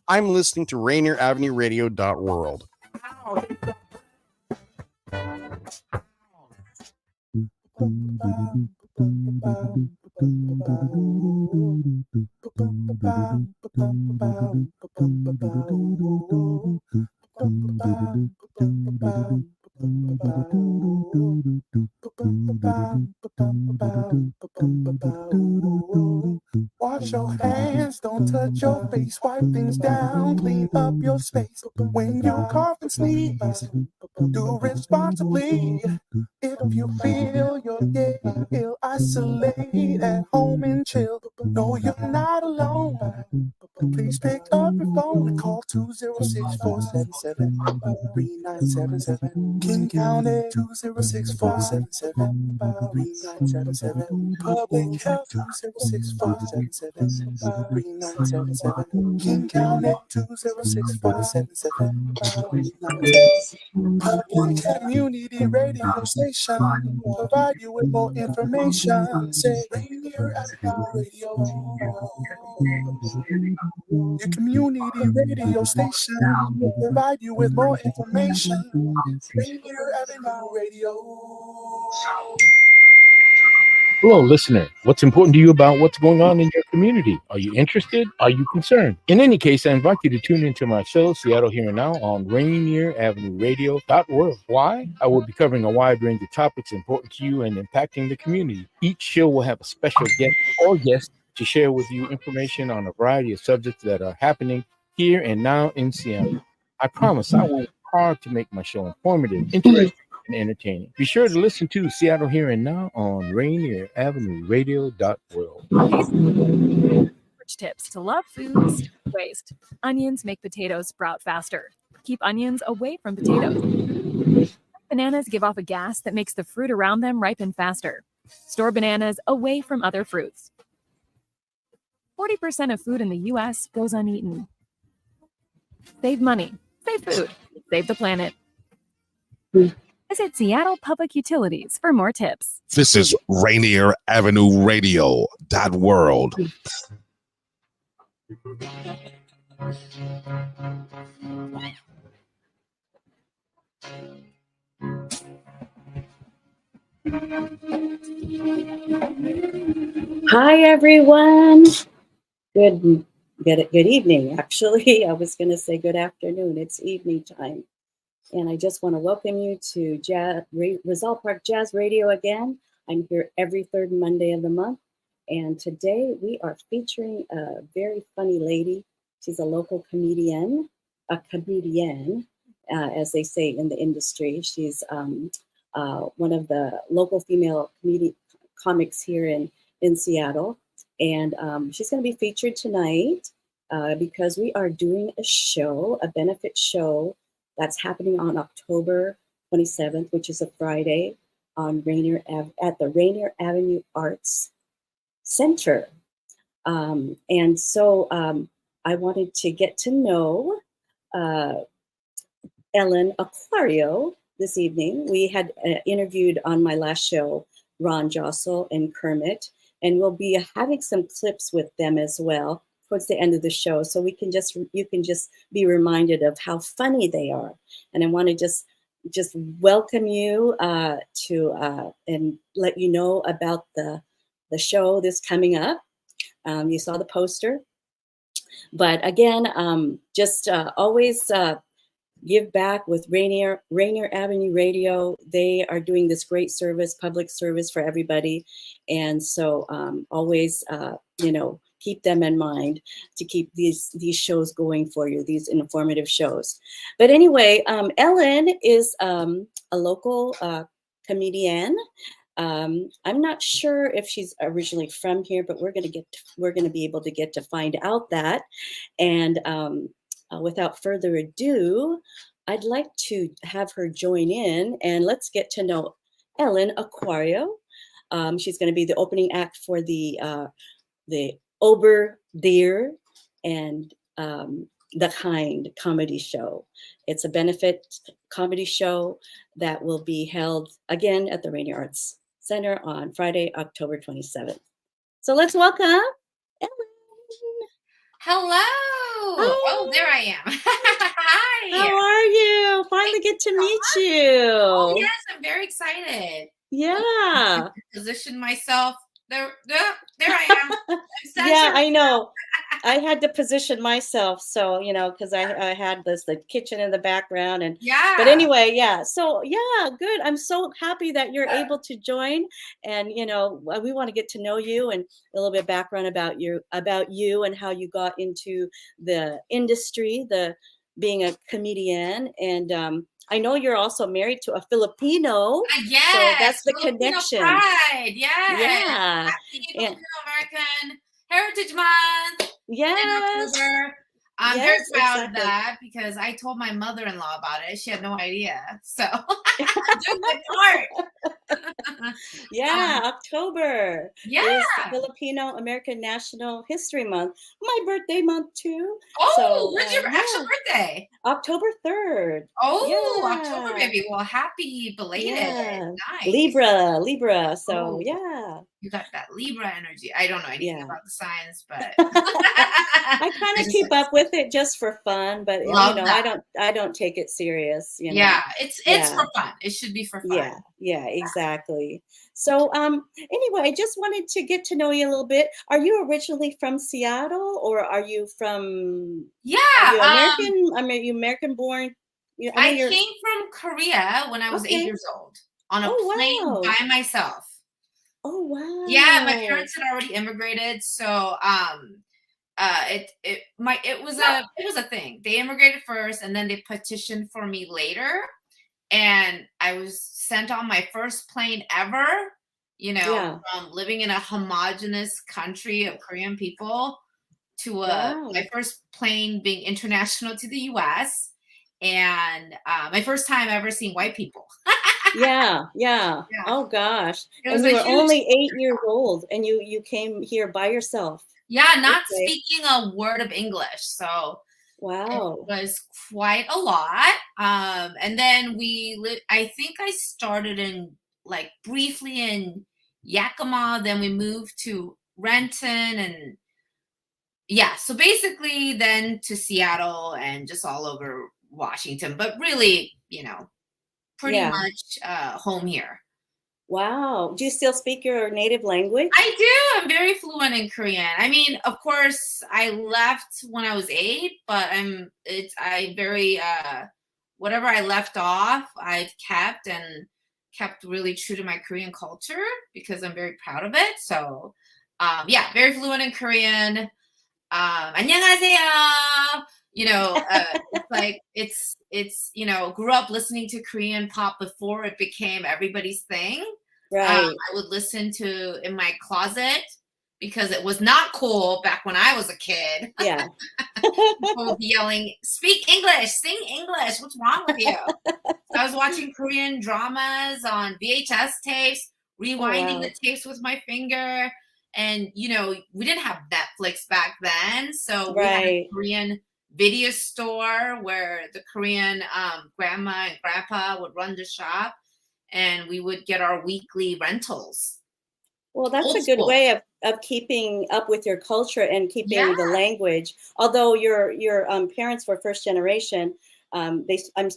I'm listening to Rainier Avenue Radio .world. Wash your hands, don't touch your face, wipe things down, clean up your space. When you cough and sneeze, do responsibly. If you feel you're getting ill, isolate at home and chill. No, you're not alone. Please pick up your phone and call 206-477-3977. King County 206-477-3977. Public Health 206-477-3977. King County 206-477-3977. Public Community Radio Station. Provide you with more information. Say Rainier Avenue Radio. Your community radio station will provide you with more information. Rainier Avenue Radio. Hello, listener. What's important to you about what's going on in your community? Are you interested? Are you concerned? In any case, I invite you to tune into my show, Seattle Here and Now, on Rainier Avenue Radio .world. Why? I will be covering a wide range of topics important to you and impacting the community. Each show will have a special guest or guest to share with you information on a variety of subjects that are happening here and now in Seattle. I promise I will work hard to make my show informative, interesting, and entertaining. Be sure to listen to Seattle Here and Now on Rainier Avenue Radio .world. Tips to love foods, waste. Onions make potatoes sprout faster. Keep onions away from potatoes. Bananas give off a gas that makes the fruit around them ripen faster. Store bananas away from other fruits. 40% of food in the U.S. goes uneaten. Save money, save food, save the planet. Visit Seattle Public Utilities for more tips. This is Rainier Avenue Radio .world. Hi, everyone. Good evening. Actually, I was going to say good afternoon. It's evening time. And I just want to welcome you to Rizal Park Jazz Radio again. I'm here every third Monday of the month. And today we are featuring a very funny lady. She's a local comedian, as they say in the industry. She's one of the local female comics here in Seattle. And she's going to be featured tonight because we are doing a benefit show that's happening on October 27th, which is a Friday, on at the Rainier Avenue Arts Center. And so I wanted to get to know Ellen Acuario this evening. We had interviewed on my last show Ron Jossel and Kermit, and we'll be having some clips with them as well towards the end of the show, so you can just be reminded of how funny they are. And I want to just welcome you to and let you know about the show that's coming up. You saw the poster, but again, always give back with Rainier Avenue Radio. They are doing this great service, public service for everybody, and so always keep them in mind to keep these shows going for you, these informative shows. But anyway, Ellen is a local comedian. I'm not sure if she's originally from here, but we're going to be able to get to find out that. And without further ado, I'd like to have her join in, and let's get to know Ellen Acuario. She's going to be the opening act for the Ober Deer and The Kind comedy show. It's a benefit comedy show that will be held again at the Rainier Arts Center on Friday, October 27th. So let's welcome Ellen. Hello. Oh, there I am. Hi. How are you? Finally get to meet you. Oh, yes, I'm very excited. Yeah. Position myself. There I am. Yeah, I know. I had to position myself, so because I had the kitchen in the background, and yeah. But anyway, yeah. So yeah, good. I'm so happy that you're able to join, and we want to get to know you and a little bit of background about you and how you got into the industry, being a comedian, and I know you're also married to a Filipino. Yes, so that's the Filipino connection. Pride. Yes. Yeah. Happy Filipino American Heritage Month. Yes. In October. I'm very proud of exactly. that because I told my mother-in-law about it. She had no idea. So doing my part. Yeah, October Yeah. is Filipino American National History Month. My birthday month too. Oh, So, when's your actual birthday? October 3rd. Oh, Yeah. October, baby. Well, happy belated. Yeah. Nice. Libra. So Oh. yeah. You got that Libra energy. I don't know anything Yeah. about the signs, but I kind of keep up with it just for fun, but Love that. I don't take it serious. Yeah, it's for fun. It should be for fun. Yeah, exactly. So anyway, I just wanted to get to know you a little bit. Are you originally from Seattle, or are you from are you American? Are you American born? I came from Korea when I was 8 years old on a plane by myself. Oh wow! Yeah, my parents had already immigrated, so it was a thing. They immigrated first, and then they petitioned for me later, and I was sent on my first plane ever. From living in a homogenous country of Korean people to my first plane being international to the U.S. and my first time ever seeing white people. Yeah. Oh gosh! And you were only 8 years old, and you came here by yourself. Yeah, not speaking a word of English, so wow, it was quite a lot. And then I think I started in briefly in Yakima, then we moved to Renton, and so basically then to Seattle and just all over Washington, but really, pretty much home here. Wow. Do you still speak your native language? I do. I'm very fluent in Korean. I mean, of course, I left when I was 8, but whatever I left off, I've kept really true to my Korean culture because I'm very proud of it. So, very fluent in Korean. 안녕하세요. It's grew up listening to Korean pop before it became everybody's thing. Right. I would listen to in my closet because it was not cool back when I was a kid. Yeah. People would be yelling, "Speak English, sing English. What's wrong with you?" So I was watching Korean dramas on VHS tapes, rewinding the tapes with my finger. And, we didn't have Netflix back then. So we had a Korean video store where the Korean grandma and grandpa would run the shop, and we would get our weekly rentals. Well, that's a good way of keeping up with your culture and keeping the language. Although your parents were first generation, I'm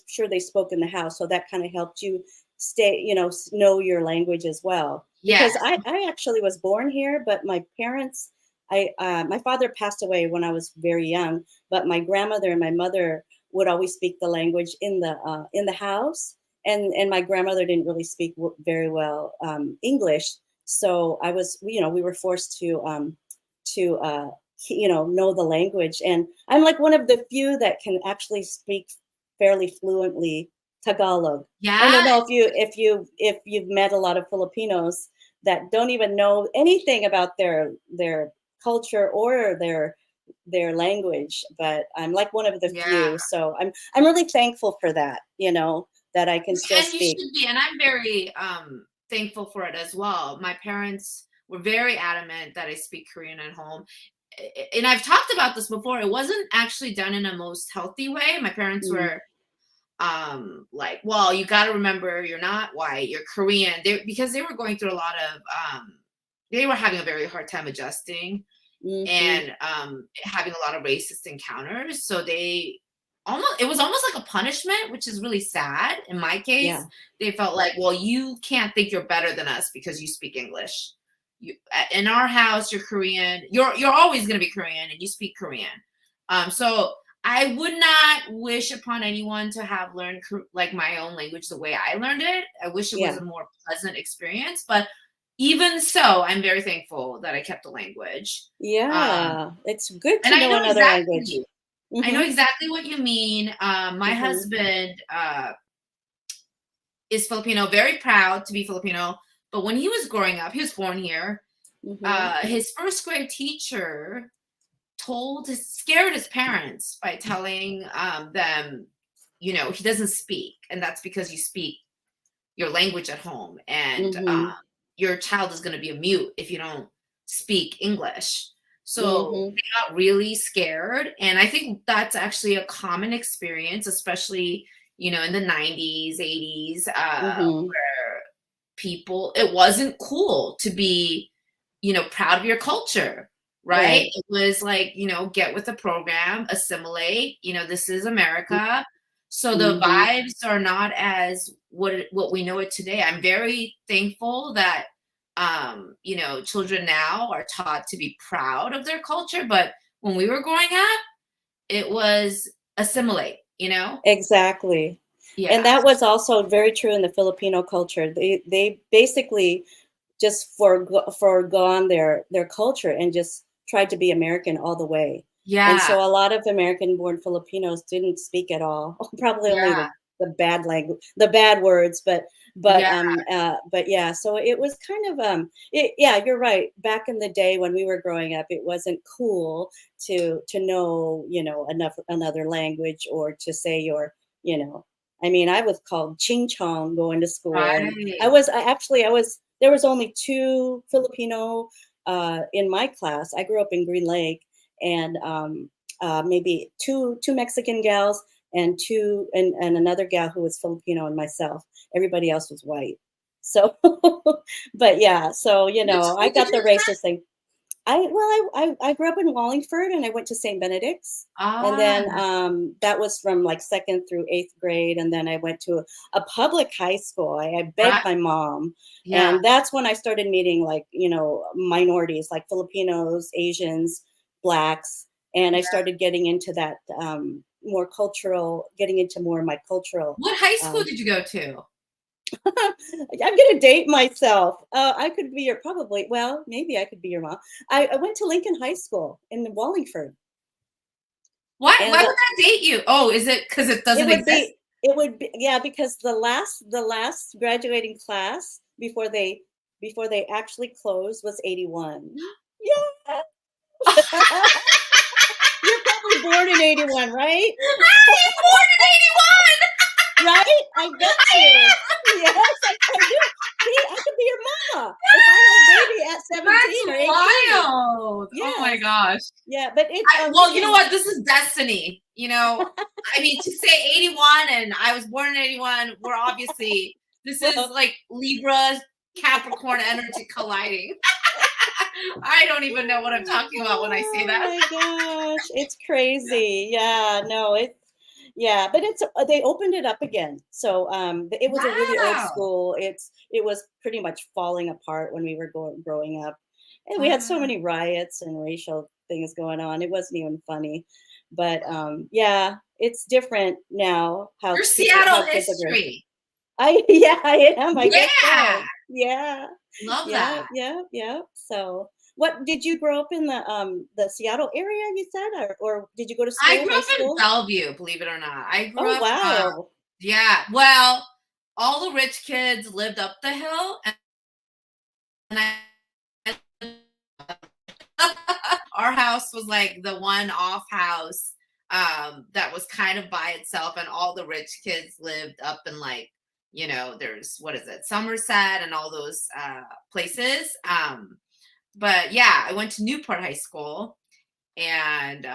sure they spoke in the house, so that kind of helped you stay, know your language as well. Because I actually was born here, but my parents, my father passed away when I was very young, but my grandmother and my mother would always speak the language in the house, and my grandmother didn't really speak very well English, so we were forced to know the language, and I'm like one of the few that can actually speak fairly fluently Tagalog. Yeah. I don't know if you've met a lot of Filipinos that don't even know anything about their culture or their language, but I'm like one of the few. So I'm really thankful for that, that I can still speak. And you should be, and I'm very thankful for it as well. My parents were very adamant that I speak Korean at home. And I've talked about this before. It wasn't actually done in a most healthy way. My parents were well, you got to remember, you're not white, you're Korean. Because they were going through a lot of they were having a very hard time adjusting. and having a lot of racist encounters. So it was almost like a punishment, which is really sad. In my case, Yeah. they felt like, well, you can't think you're better than us because you speak English. In our house, you're Korean. You're always going to be Korean, and you speak Korean. So I would not wish upon anyone to have learned like my own language the way I learned it. I wish it was a more pleasant experience, but even so, I'm very thankful that I kept the language. Yeah, it's good to know another language. I know exactly what you mean. My husband is Filipino, very proud to be Filipino. But when he was growing up, he was born here. His first grade teacher scared his parents by telling them, he doesn't speak. And that's because you speak your language at home. And your child is going to be a mute if you don't speak English. So they got really scared. And I think that's actually a common experience, especially, in the 90s, 80s, where it wasn't cool to be, proud of your culture, right? It was like, get with the program, assimilate, this is America. So the vibes are not as what we know it today. I'm very thankful that, children now are taught to be proud of their culture. But when we were growing up, it was assimilate, Exactly. Yeah. And that was also very true in the Filipino culture. They basically just foregone their culture and just tried to be American all the way. Yeah. And so a lot of American-born Filipinos didn't speak at all. Probably only the bad language, the bad words, but yeah. So it was kind of you're right. Back in the day when we were growing up, it wasn't cool to know another language or to say your I mean, I was called Ching Chong going to school. Right. And I was there was only 2 Filipino in my class. I grew up in Green Lake, and maybe two Mexican gals and another gal who was Filipino and myself. Everybody else was white. So, but yeah, so I got the racist thing. I grew up in Wallingford, and I went to St. Benedict's, and then that was from like 2nd through 8th grade, and then I went to a public high school. I begged my mom, and that's when I started meeting like minorities like Filipinos, Asians, Blacks, and I started getting into that getting into more of my cultural. What high school did you go to? I'm gonna date myself. I could be maybe I could be your mom. I went to Lincoln High School in Wallingford. Why would that date you? Oh, is it because it doesn't exist? It would be because the last graduating class before they actually closed was 81. Yeah. You're probably born in 81, right? I'm born in 81. Right? I get you. Yes, I can do. See, I could be your mama if I had a baby at 17 or 18. Wild. Yes. Oh my gosh. Yeah, but it's you know what? This is destiny. I mean, to say 81 and I was born in 81, we're obviously this is like Libra Capricorn energy colliding. I don't even know what I'm talking about when I say that. Oh my gosh, it's crazy. Yeah, no, yeah, but they opened it up again. So it was a really old school. It was pretty much falling apart when we were growing up, and we had so many riots and racial things going on. It wasn't even funny, but yeah, it's different now. How your Seattle history. I am. I guess so. Yeah, love that. Yeah. So. What did you grow up in the Seattle area? You said, or did you go to school? I grew up in Bellevue, believe it or not. I grew up. Wow! Yeah. Well, all the rich kids lived up the hill, and our house was like the one-off house that was kind of by itself, and all the rich kids lived up in like there's Somerset and all those places. But yeah, I went to Newport High School, and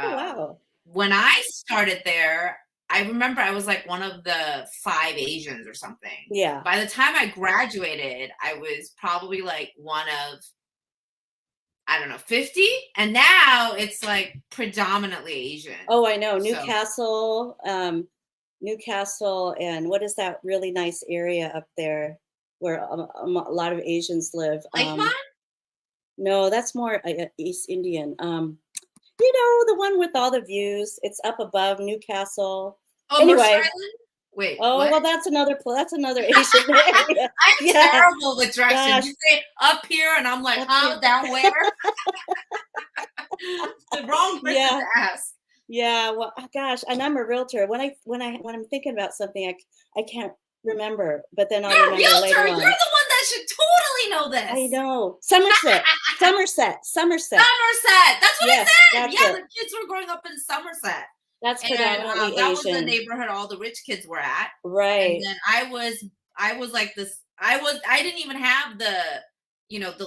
when I started there, I remember I was like one of the 5 Asians or something. Yeah. By the time I graduated, I was probably like one of, I don't know, 50, and now it's like predominantly Asian. Oh, I know. Newcastle, Newcastle, and what is that really nice area up there where a lot of Asians live? Lakemont? No, that's more East Indian. You know, the one with all the views. It's up above Newcastle. Oh, anyway. Mercer Island? Wait. Oh, what? That's another Asian area. I'm terrible with directions. You say up here, and I'm like, huh? Down where? The wrong person to ask. Yeah. Well, gosh, and I'm a realtor. When I'm thinking about something, I can't remember, but then I'll remember realtor, later on. You're the one that should totally know this. I know. Somerset. That's what I said. That's yeah, it. the kids were growing up in Somerset. That's And predominantly that was the Asian. neighborhood all the rich kids were at. Right. And then I was like this. I didn't even have the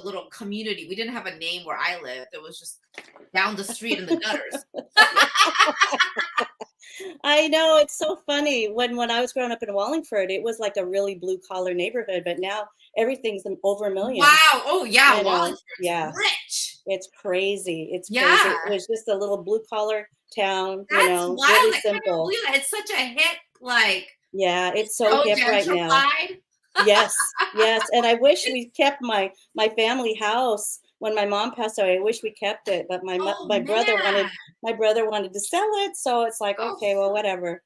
little community. We didn't have a name where I lived. It was just down the street in the gutters. I know, it's so funny. When I was growing up in Wallingford, it was like a really blue collar neighborhood, but now everything's over $1 million. Wow. Oh yeah, You know, Wallingford's yeah. rich. It's crazy. It's Yeah. crazy. It was just a little blue collar town, That's wild. I Really can't simple. believe it. It's such a hit, like Yeah, it's so hip right now. gentrified. Yes. And I wish we kept my family house. When my mom passed away, I wish we kept it, but my brother wanted to sell it, so it's like, okay, well, whatever.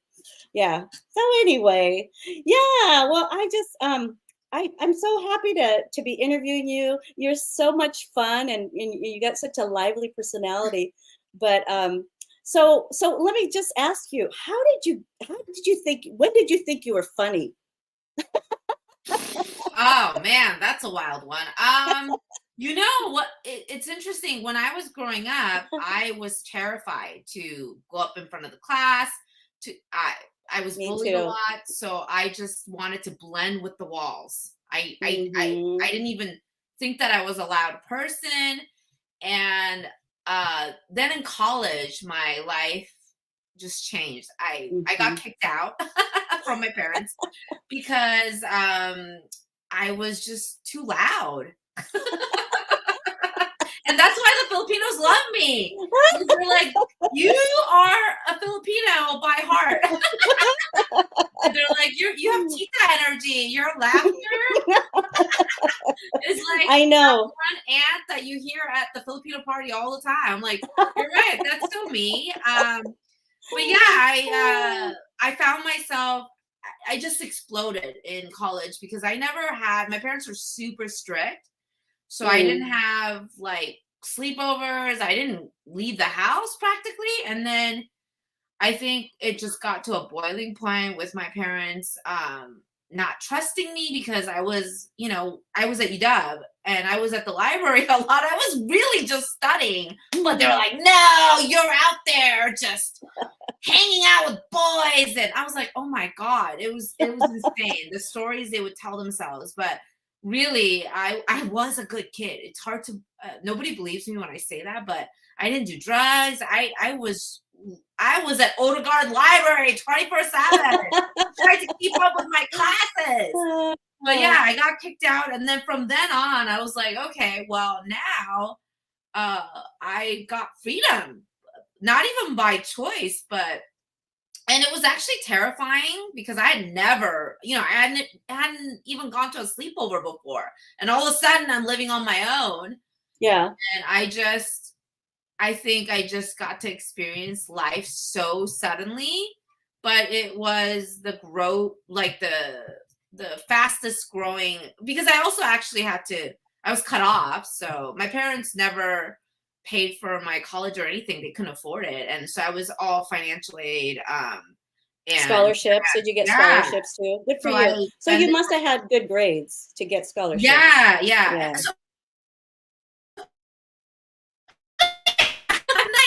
Yeah. So anyway, yeah. Well, I just I'm so happy to be interviewing you. You're so much fun, and you got such a lively personality. But so let me just ask you, when did you think you were funny? Oh man, that's a wild one. You know what? It's interesting. When I was growing up, I was terrified to go up in front of the class. I was bullied a lot, so I just wanted to blend with the walls. I didn't even think that I was a loud person. And then in college, my life just changed. I got kicked out from my parents because I was just too loud. And that's why the Filipinos love me. They're like, you are a Filipino by heart. And they're like, you have tita energy. Your laughter is like I know one aunt that you hear at the Filipino party all the time. I'm like, you're right. That's still me. But yeah, I found myself. I just exploded in college because I never had. My parents were super strict. So I didn't have like sleepovers. I didn't leave the house practically. And then I think it just got to a boiling point with my parents not trusting me because I was at UW and I was at the library a lot. I was really just studying. But they were like, no, you're out there just hanging out with boys. And I was like, oh my God, it was insane. The stories they would tell themselves. But really, I was a good kid. It's hard to, nobody believes me when I say that, but I didn't do drugs. I was at Odegaard Library 24/7, trying to keep up with my classes. But yeah, I got kicked out. And then from then on, I was like, okay, well now I got freedom. Not even by choice, and it was actually terrifying because I had never, I hadn't even gone to a sleepover before. And all of a sudden I'm living on my own. Yeah. And I think I just got to experience life so suddenly, but it was the growth, like the fastest growing, because I also actually I was cut off. So my parents never paid for my college or anything. They couldn't afford it. And so I was all financial aid. And scholarships. Did you get scholarships too? Good for you. So you must have had good grades to get scholarships. Yeah. So,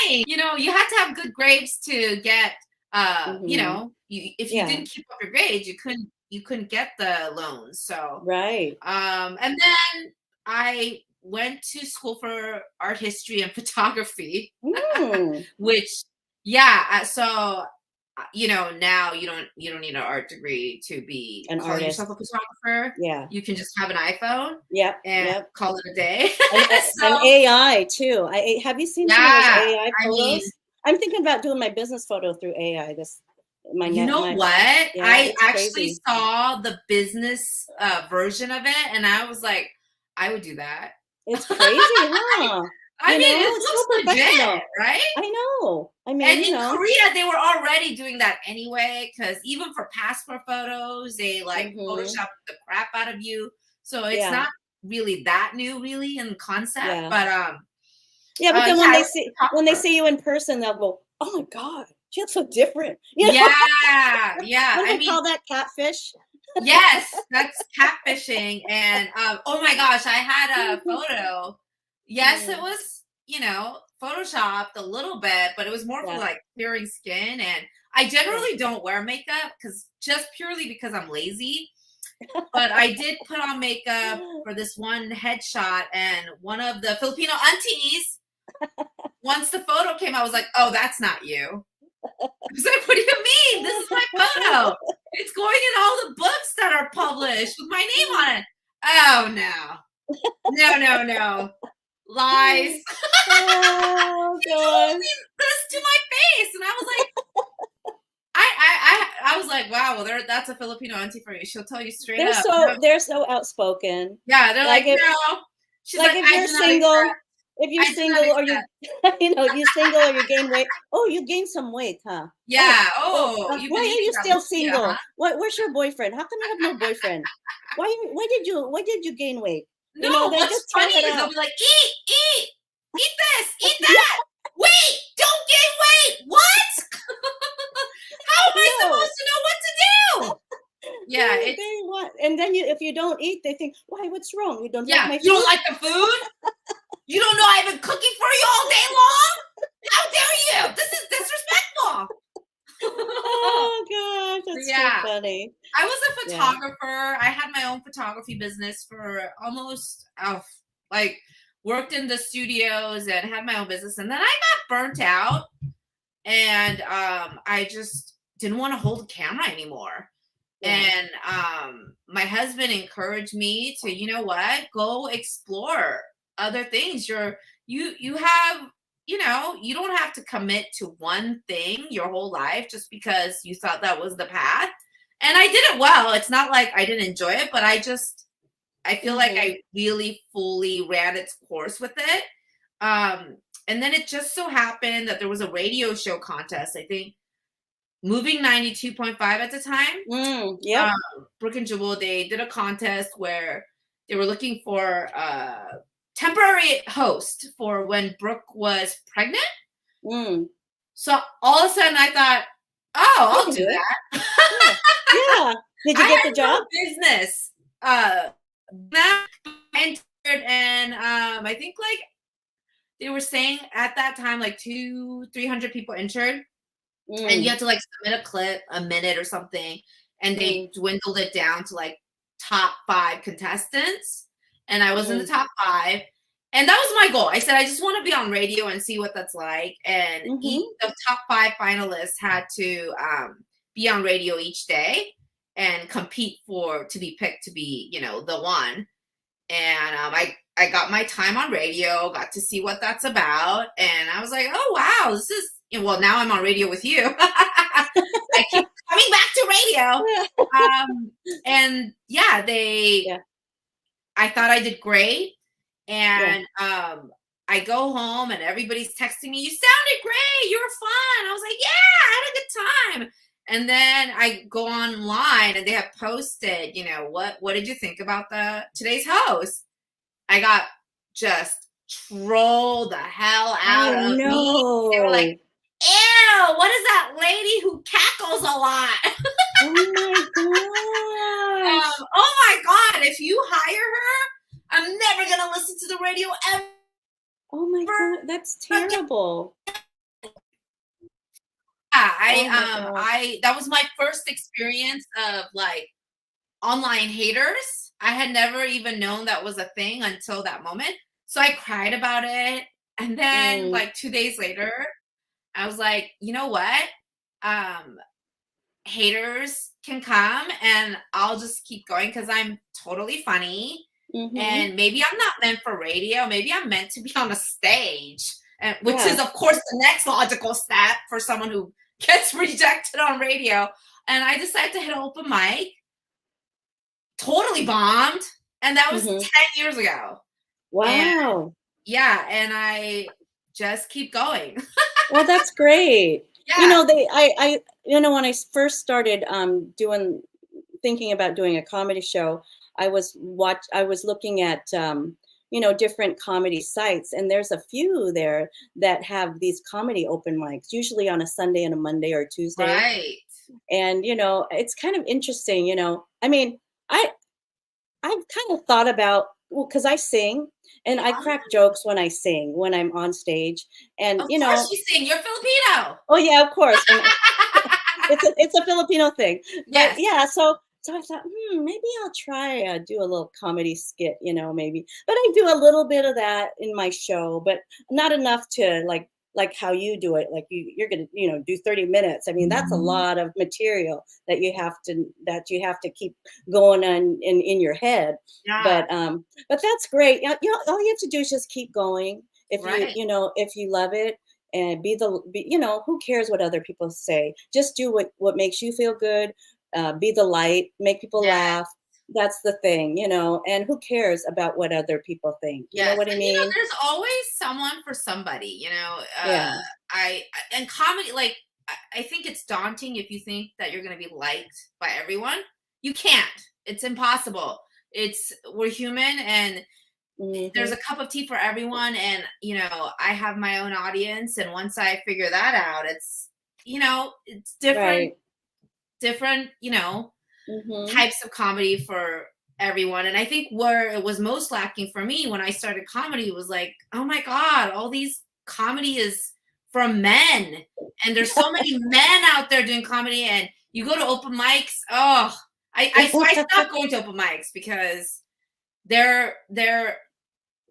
you had to have good grades to get, if you didn't keep up your grades, you couldn't get the loans. So, right. And then I went to school for art history and photography, which, so now you don't need an art degree to be An calling artist. yourself a photographer. Yeah. You can just have an iPhone. Yep. And call it a day. And AI too. Have you seen some of those AI photos? I'm thinking about doing my business photo through AI. What? Yeah, I actually crazy. saw the business version of it, and I was like, I would do that. It's crazy, huh? I mean, it it's so looks legit, right? I know. I mean, and in Korea, they were already doing that anyway, because even for passport photos, they like Photoshop the crap out of you. So it's not really that new, really, in concept. Yeah. But but then when they see you in person, they'll go, "Oh my God, she looks so different." Yeah. Don't they call that catfish? Yes, that's catfishing. And oh my gosh, I had a photo. Yes, it was, photoshopped a little bit, but it was more for like clearing skin. And I generally don't wear makeup just purely because I'm lazy. But I did put on makeup for this one headshot, and one of the Filipino aunties, once the photo came, I was like, "Oh, that's not you." I was like, "What do you mean? This is my photo. It's going in all the books that are published with my name on it." Oh no. Lies. Oh, He told me this to my face, and I was like, I was like, wow, well, that's a Filipino auntie for you. She'll tell you straight up. They're so outspoken. Yeah, they're like, no. She's like, if you're single, or you, you single or you gain weight. Oh, you gained some weight, huh? Yeah. Why are you still single? Huh? Where's your boyfriend? How come you have no boyfriend? Why did you gain weight? No, what's funny is they'll be like, eat this, eat that. Wait, don't gain weight. What? How am I supposed to know what to do? Yeah, and then if you don't eat, they think, why? What's wrong? You don't like my food? You don't like the food? You don't know I've been cooking for you all day long? How dare you? This is disrespectful. Oh gosh, that's so funny. I was a photographer. I had my own photography business for almost worked in the studios and had my own business, and then I got burnt out, and I just didn't want to hold a camera anymore. And my husband encouraged me to, go explore other things. You have, you don't have to commit to one thing your whole life just because you thought that was the path. And I did it well. It's not like I didn't enjoy it, but I feel like I really fully ran its course with it. And then it just so happened that there was a radio show contest, I think, Moving 92.5 at the time. Brooke and Jewel, they did a contest where they were looking for a temporary host for when Brooke was pregnant. So all of a sudden I thought, oh, I'll do that. Yeah. Did you get the job? Business. That entered, and I think they were saying at that time 200-300 people entered. And you had to submit a clip, a minute or something, and they dwindled it down to top 5 contestants, and I was in the top 5, and that was my goal. I said I just want to be on radio and see what that's like, and the top 5 finalists had to be on radio each day and compete to be picked to be the one. And I got my time on radio, got to see what that's about, and I was like, oh wow, this is. Well, now I'm on radio with you. I keep coming back to radio. And I thought I did great. And I go home and everybody's texting me, you sounded great. You were fun. I was like, yeah, I had a good time. And then I go online and they have posted, what did you think about today's host? I got just trolled the hell out of me. They were like, ew, what is that lady who cackles a lot? Oh my gosh. Oh my God. If you hire her, I'm never going to listen to the radio ever. Oh my God. That's terrible. That was my first experience of online haters. I had never even known that was a thing until that moment. So I cried about it. And then 2 days later, I was like, you know what? haters can come, and I'll just keep going because I'm totally funny. And maybe I'm not meant for radio. Maybe I'm meant to be on a stage, and which is, of course, the next logical step for someone who gets rejected on radio. And I decided to hit an open mic. Totally bombed. And that was 10 years ago. Wow. And I just keep going. Well, that's great. Yeah. You know, when I first started thinking about doing a comedy show, I was looking at different comedy sites, and there's a few there that have these comedy open mics, usually on a Sunday and a Monday or Tuesday. Right. And it's kind of interesting. I mean, I've kind of thought about, because I sing and I crack jokes when I sing, when I'm on stage. And of course you sing. You're Filipino. Oh yeah, of course. it's a Filipino thing. But yeah, so I thought, maybe I'll try do a little comedy skit, maybe. But I do a little bit of that in my show, but not enough to like how you do it. Like you're gonna do 30 minutes. I mean, that's a lot of material that you have to keep going on in your head. Yeah. But that's great. All you have to do is just keep going. If if you love it, and who cares what other people say? Just do what makes you feel good. Be the light, make people laugh. That's the thing, and who cares about what other people think? You know what I mean? There's always someone for somebody, and comedy, I think it's daunting if you think that you're going to be liked by everyone. You can't. It's impossible. We're human, and there's a cup of tea for everyone. And, I have my own audience. And once I figure that out, it's different. Right. Different, types of comedy for everyone. And I think where it was most lacking for me when I started comedy was like, oh my God, all these comedy is from men. And there's so many men out there doing comedy, and you go to open mics. Oh, I stopped going to open mics because they're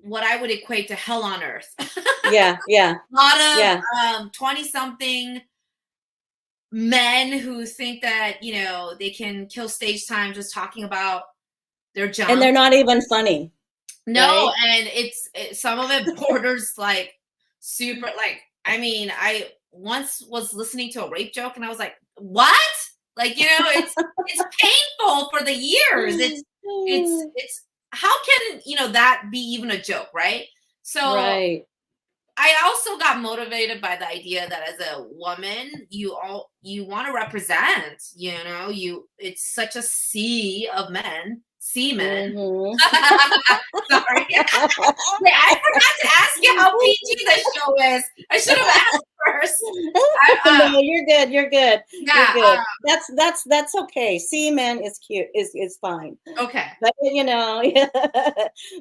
what I would equate to hell on earth. Yeah. A lot of 20-something men who think that they can kill stage time just talking about their junk, and they're not even funny. No, right? And some of it borders like super. Like, I mean, I once was listening to a rape joke, and I was like, "What?" Like, it's painful for the years. It's how can that be even a joke, right? So. Right. I also got motivated by the idea that as a woman, you want to represent, it's such a sea of men, seamen. Sorry. Wait, I forgot to ask you how PG this show is. I should have asked first. No, you're good. You're good. Yeah, you're good. That's okay. Seamen is cute. Is fine. Okay. But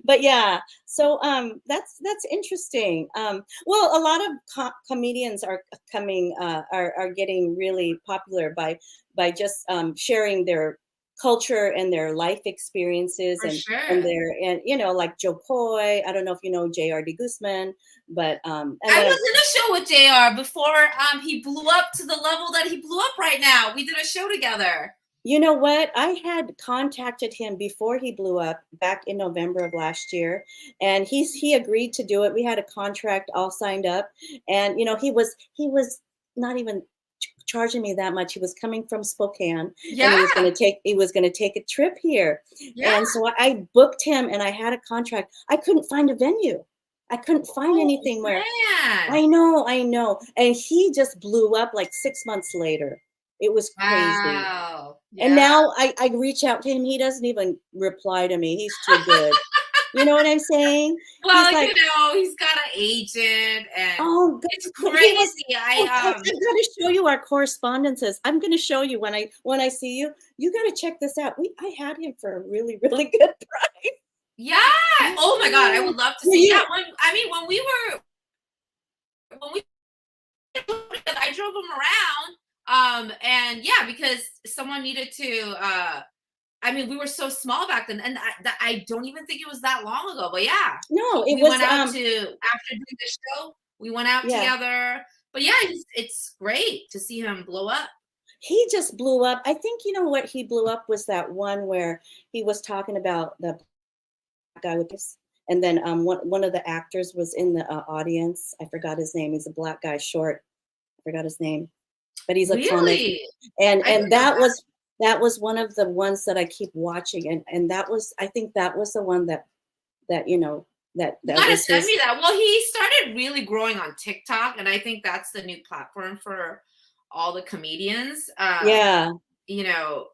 but yeah. So that's interesting. Well, a lot of comedians are coming are getting really popular by just sharing their culture and their life experiences. For and sure. and like Joe Coy. I don't know if you know J.R.D. Guzman, but I was in a show with JR before he blew up to the level that he blew up right now. We did a show together. You know what? I had contacted him before he blew up back in November of last year, and he agreed to do it. We had a contract all signed up, and he was not even charging me that much. He was coming from Spokane, and he was going to take a trip here. And so I booked him, and I had a contract. I couldn't find a venue. I couldn't find anything where I know. And he just blew up like 6 months later. It was crazy. Wow. Yeah. And now I reach out to him. He doesn't even reply to me. He's too good. You know what I'm saying? Well, he's got an agent, and it's crazy. I'm going to show you our correspondences. I'm going to show you when I see you. You got to check this out. I had him for a really, really good price. Yeah. Oh my God, I would love to see that. When we I drove him around, and because someone needed to. We were so small back then, and I don't even think it was that long ago. But yeah, no, we went out to after doing the show. We went out together. But yeah, it's great to see him blow up. He just blew up. I think, you know what he blew up was that one where he was talking about the guy with this, and then one of the actors was in the audience. I forgot his name. He's a black guy, short. I forgot his name, but he's a comic. And that was one of the ones that I keep watching, and that was, I think that was the one that you know that you gotta send me that. Well, he started really growing on TikTok, and I think that's the new platform for all the comedians. Yeah, you know,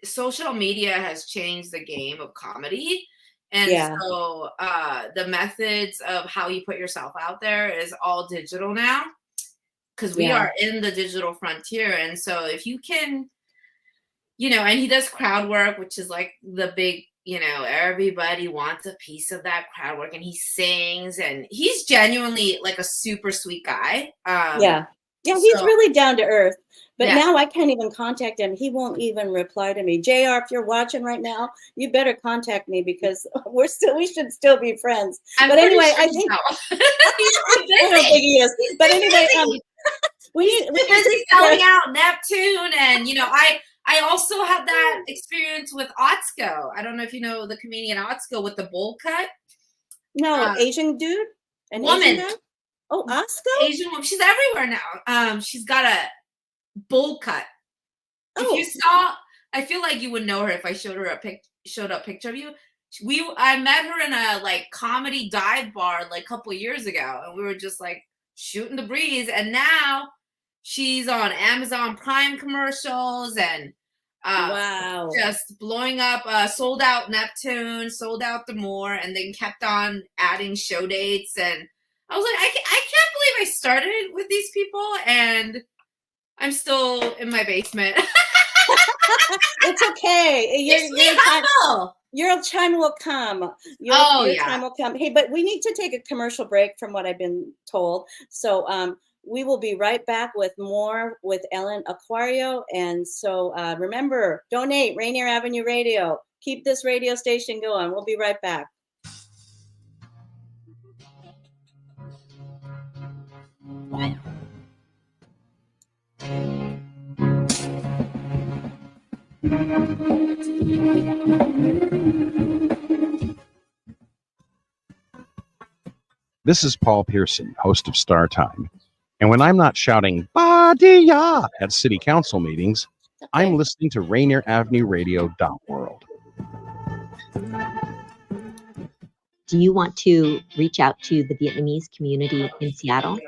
social media has changed the game of comedy, and so the methods of how you put yourself out there is all digital now, because we are in the digital frontier. And so if you can, you know, and he does crowd work, which is like the big, you know, everybody wants a piece of that crowd work, and he sings, and he's genuinely like a super sweet guy. He's really down to earth. But now I can't even contact him. He won't even reply to me. JR, if you're watching right now, you better contact me, because we should still be friends. But anyway, I think I don't think he is. But anyway, we're busy selling out Neptune, and you know, I also had that experience with Otsko. I don't know if you know the comedian Otsko with the bowl cut. No, Asian dude? Woman. Asian guy? Oh, Otsko? Asian woman. She's everywhere now. She's got a bowl cut. If you saw, I feel like you would know her if I showed a picture of you. I met her in a like comedy dive bar like a couple years ago, and we were just like shooting the breeze. And now she's on Amazon Prime commercials and just blowing up. Sold out Neptune, sold out the More, and then kept on adding show dates. And I was like, I can't believe I started with these people, and I'm still in my basement. It's okay. Your time will come. Your time will come. Hey, but we need to take a commercial break from what I've been told. So we will be right back with more with Ellen Acuario. And so remember, donate, Rainier Avenue Radio. Keep this radio station going. We'll be right back. This is Paul Pearson, host of Star Time. And when I'm not shouting "Badia" at city council meetings, I'm listening to Rainier Avenue Radio.world. Do you want to reach out to the Vietnamese community in Seattle?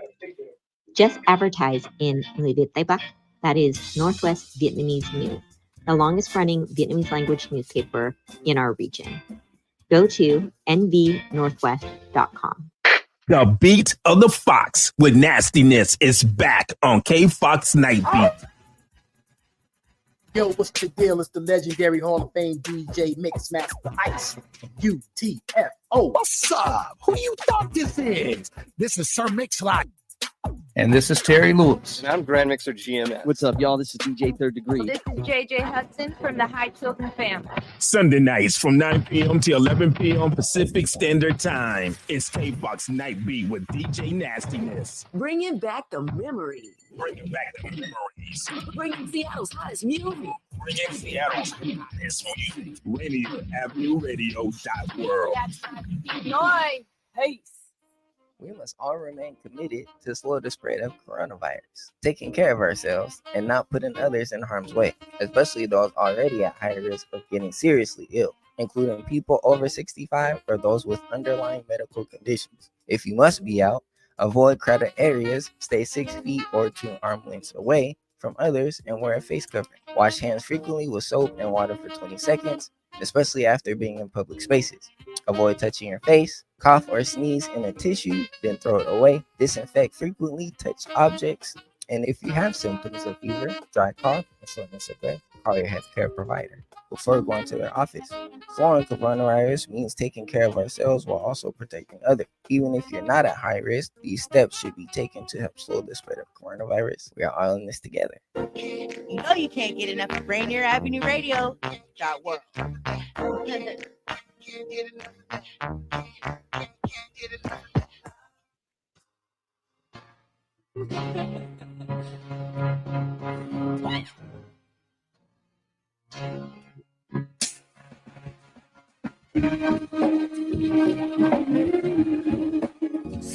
Just advertise in Người Việt Tây Bắc, that is Northwest Vietnamese News, the longest running Vietnamese language newspaper in our region. Go to nvnorthwest.com. The beat of the Fox with nastiness is back on K-Fox Night Beat. Yo, what's the deal? It's the legendary Hall of Fame DJ Mixmaster Ice UTFO. What's up? Who you thought this is? This is Sir Mix-a-Lot. And this is Terry Lewis. And I'm Grand Mixer GMS. What's up, y'all? This is DJ Third Degree. This is JJ Hudson from the High Children family. Sunday nights from 9 p.m. to 11 p.m. Pacific Standard Time. It's K-Fox Night Beat with DJ Nastiness. Bringing back the memories. Bringing back the memories. Bringing Seattle's hottest music. Bringing Seattle's hottest music. Rainier Avenue Radio.world. That's right. Peace. We must all remain committed to slow the spread of coronavirus, taking care of ourselves and not putting others in harm's way, especially those already at high risk of getting seriously ill, including people over 65 or those with underlying medical conditions. If you must be out, avoid crowded areas, stay 6 feet or 2 arm lengths away from others, and wear a face covering. Wash hands frequently with soap and water for 20 seconds, especially after being in public spaces. Avoid touching your face. Cough or sneeze in a tissue, then throw it away. Disinfect frequently, touch objects. And if you have symptoms of fever, dry cough, and shortness of breath, call your healthcare provider before going to their office. Slowing coronavirus means taking care of ourselves while also protecting others. Even if you're not at high risk, these steps should be taken to help slow the spread of coronavirus. We are all in this together. You know you can't get enough of Rainier Avenue Radio.world. So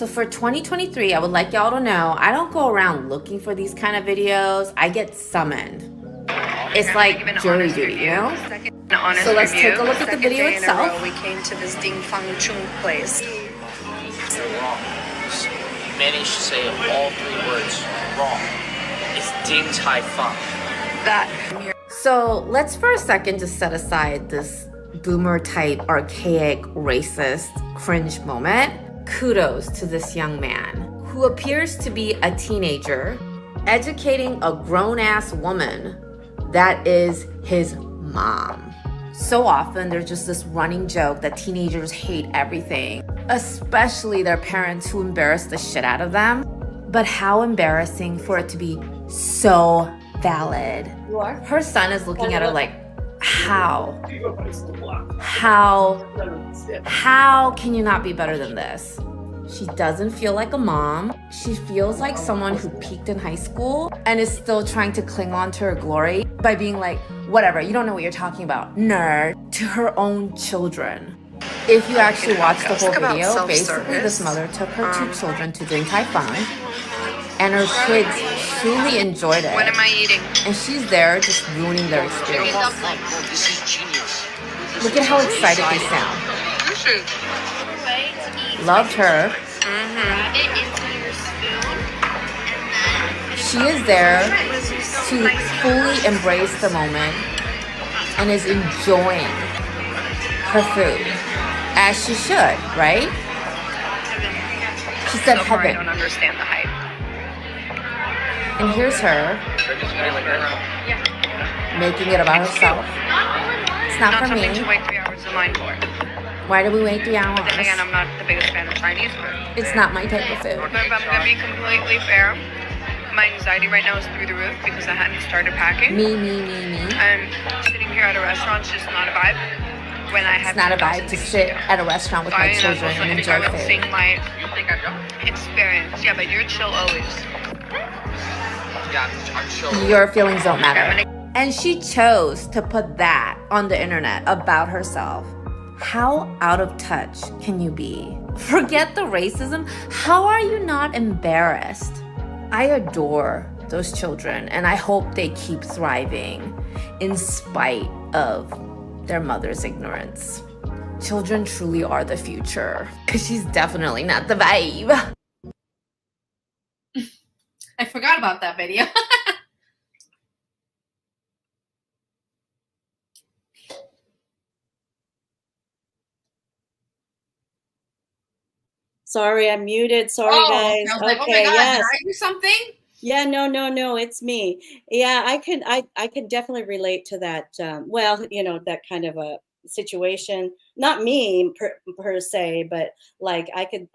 for 2023, I would like y'all to know, I don't go around looking for these kind of videos. I get summoned. It's like jury duty, you know? So let's take a look at the video itself. We came to this Ding Fang Chung place. You're wrong. You managed to say all 3 words wrong. It's Ding Tai Fung. So let's for a second just set aside this boomer type, archaic, racist, cringe moment. Kudos to this young man who appears to be a teenager educating a grown-ass woman that is his mom. So often there's just this running joke that teenagers hate everything, especially their parents who embarrass the shit out of them. But how embarrassing for it to be so valid. Her son is looking at her like, how can you not be better than this? She doesn't feel like a mom. She feels like someone who peaked in high school and is still trying to cling on to her glory by being like, whatever, you don't know what you're talking about, nerd, to her own children. If you actually watch the whole video, basically this mother took her 2 children to Din Tai Fung, and her kids truly enjoyed it. What am I eating? And she's there just ruining their experience. This is genius. Look at how excited they sound. Loved her. She is there to fully embrace the moment and is enjoying her food, as she should, right? She said heaven. I don't understand the hype. And here's her making it about herself. It's not for me. Something to wait 3 hours in line for. Why do we wait 3 hours? But then again, I'm not the biggest fan of Chinese food. It's not my type of food. But if I'm gonna be completely fair, my anxiety right now is through the roof because I hadn't started packing. Me. And sitting here at a restaurant is just not a vibe. When I have It's not a vibe to sit at a restaurant with my children and enjoy I would food. sing my experience. Yeah, but you're chill always. Yeah, I'm sure. Your feelings don't matter. And she chose to put that on the internet about herself. How out of touch can you be? Forget the racism. How are you not embarrassed? I adore those children, and I hope they keep thriving in spite of their mother's ignorance. Children truly are the future, because she's definitely not the vibe. I forgot about that video. Sorry, I'm muted. Sorry, I guys. was like, Okay, oh my God, yes. did I do something? Yeah, no, it's me. Yeah, I can definitely relate to that. Well, that kind of a situation. Not me per se, but like I can